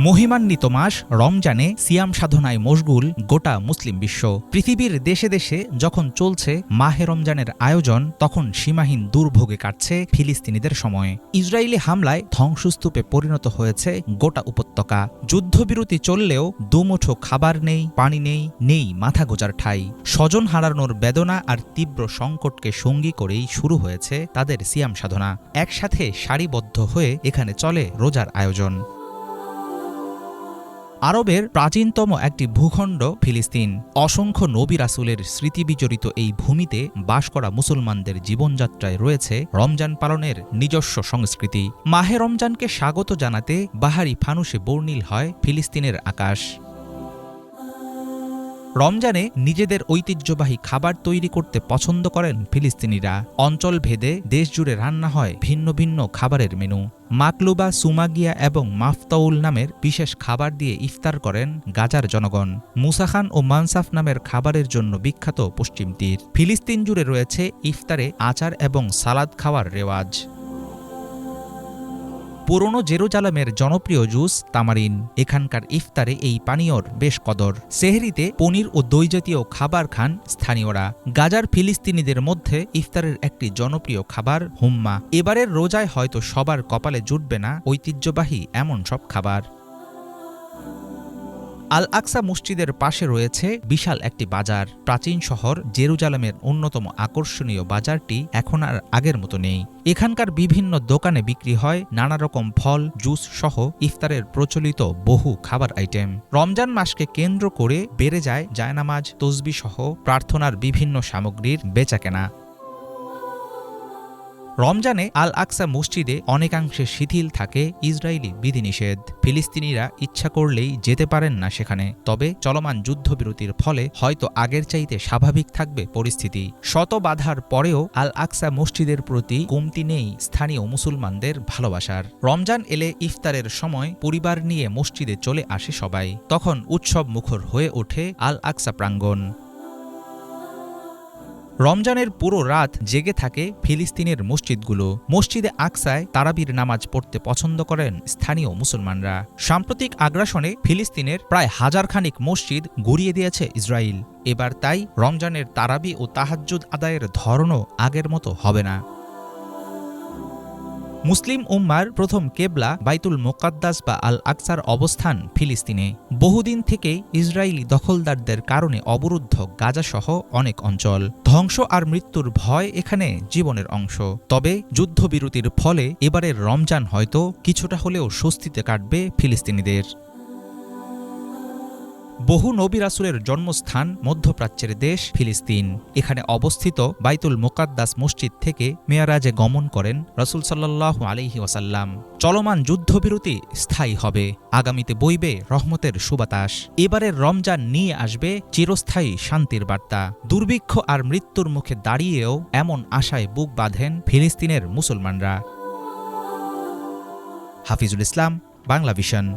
মহিমান্বিত মাস রমজানে সিয়াম সাধনায় মশগুল গোটা মুসলিম বিশ্ব। পৃথিবীর দেশে দেশে যখন চলছে মাহে রমজানের আয়োজন, তখন সীমাহীন দুর্ভোগে কাটছে ফিলিস্তিনিদের সময়। ইসরায়েলি হামলায় ধ্বংসস্তূপে পরিণত হয়েছে গোটা উপত্যকা। যুদ্ধবিরতি চললেও দুমুঠো খাবার নেই, পানি নেই, নেই মাথা গোজার ঠাঁই। স্বজন হারানোর বেদনা আর তীব্র সংকটকে সঙ্গী করেই শুরু হয়েছে তাদের সিয়াম সাধনা। একসাথে সারিবদ্ধ হয়ে এখানে চলে রোজার আয়োজন। আরবের প্রাচীনতম একটি ভূখণ্ড ফিলিস্তিন। অসংখ্য নবী রাসূলের স্মৃতিবিজড়িত এই ভূমিতে বাস করা মুসলমানদের জীবনযাত্রায় রয়েছে রমজান পালনের নিজস্ব সংস্কৃতি। মাহে রমজানকে স্বাগত জানাতে বাহারি ফানুসে বর্ণিল হয় ফিলিস্তিনের আকাশ। রমজানে নিজেদের ঐতিহ্যবাহী খাবার তৈরি করতে পছন্দ করেন ফিলিস্তিনিরা। অঞ্চল ভেদে দেশজুড়ে রান্না হয় ভিন্ন ভিন্ন খাবারের মেনু। মাকলুবা, সুমাগিয়া এবং মাফতাউল নামের বিশেষ খাবার দিয়ে ইফতার করেন গাজার জনগণ। মুসাখান ও মানসাফ নামের খাবারের জন্য বিখ্যাত পশ্চিম তীর। ফিলিস্তিন জুড়ে রয়েছে ইফতারে আচার এবং সালাদ খাওয়ার রেওয়াজ। পুরনো জেরুজালেমের জনপ্রিয় জুস তামারিন। এখানকার ইফতারে এই পানীয়র বেশ কদর। সেহরিতে পনির ও দই জাতীয় খাবার খান স্থানীয়রা। গাজার ফিলিস্তিনিদের মধ্যে ইফতারের একটি জনপ্রিয় খাবার হুম্মা। এবারের রোজায় হয়তো সবার কপালে জুটবে না ঐতিহ্যবাহী এমন সব খাবার। আল আকসা মসজিদের পাশে রয়েছে বিশাল একটি বাজার। প্রাচীন শহর জেরুজালেমের অন্যতম আকর্ষণীয় বাজারটি এখন আর আগের মতো নেই। এখানকার বিভিন্ন দোকানে বিক্রি হয় নানা রকম ফল, জুস সহ ইফতারের প্রচলিত বহু খাবার আইটেম। রমজান মাসকে কেন্দ্র করে বেড়ে যায় জায়নামাজ, তসবিহ সহ প্রার্থনার বিভিন্ন সামগ্রীর বেচাকেনা। রমজানে আল আকসা মসজিদে অনেকাংশে শিথিল থাকে ইসরায়েলি বিধিনিষেধ। ফিলিস্তিনিরা ইচ্ছা করলেই যেতে পারেন না সেখানে। তবে চলমান যুদ্ধবিরতির ফলে হয়তো আগের চাইতে স্বাভাবিক থাকবে পরিস্থিতি। শত বাধার পরেও আল আকসা মসজিদের প্রতি কমতি নেই স্থানীয় মুসলমানদের ভালোবাসার। রমজান এলে ইফতারের সময় পরিবার নিয়ে মসজিদে চলে আসে সবাই। তখন উৎসব মুখর হয়ে ওঠে আল আকসা প্রাঙ্গণ। রমজানের পুরো রাত জেগে থাকে ফিলিস্তিনের মসজিদগুলো। মসজিদে আকসায় তারাবির নামাজ পড়তে পছন্দ করেন স্থানীয় মুসলমানরা। সাম্প্রতিক আগ্রাসনে ফিলিস্তিনের প্রায় হাজারখানিক মসজিদ গুঁড়িয়ে দিয়েছে ইসরায়েল। এবার তাই রমজানের তারাবি ও তাহাজ্জুদ আদায়ের ধরনও আগের মতো হবে না। মুসলিম উম্মার প্রথম কেবলা বাইতুল মুকাদ্দাস বা আল আকসার অবস্থান ফিলিস্তিনে। বহুদিন থেকেই ইসরায়েলি দখলদারদের কারণে অবরুদ্ধ গাজাসহ অনেক অঞ্চল। ধ্বংস আর মৃত্যুর ভয় এখানে জীবনের অংশ। তবে যুদ্ধবিরতির ফলে এবারের রমজান হয়তো কিছুটা হলেও স্বস্তিতে কাটবে ফিলিস্তিনিদের। বহু নবী রাসূলের জন্মস্থান মধ্যপ্রাচ্যের দেশ ফিলিস্তিন। এখানে অবস্থিত বাইতুল মুকাদ্দাস মসজিদ থেকে মেয়ারাজে গমন করেন রাসূল সাল্লাল্লাহু আলাইহি ওয়াসাল্লাম। চলমান যুদ্ধবিরতি স্থায়ী হবে। আগামীতে বইবে রহমতের সুবাতাস। এবারের রমজান নিয়ে আসবে চিরস্থায়ী শান্তির বার্তা। দুর্ভিক্ষ আর মৃত্যুর মুখে দাঁড়িয়েও এমন আশায় বুক বাঁধেন ফিলিস্তিনের মুসলমানরা। হাফিজুল ইসলাম, বাংলা ভিশন।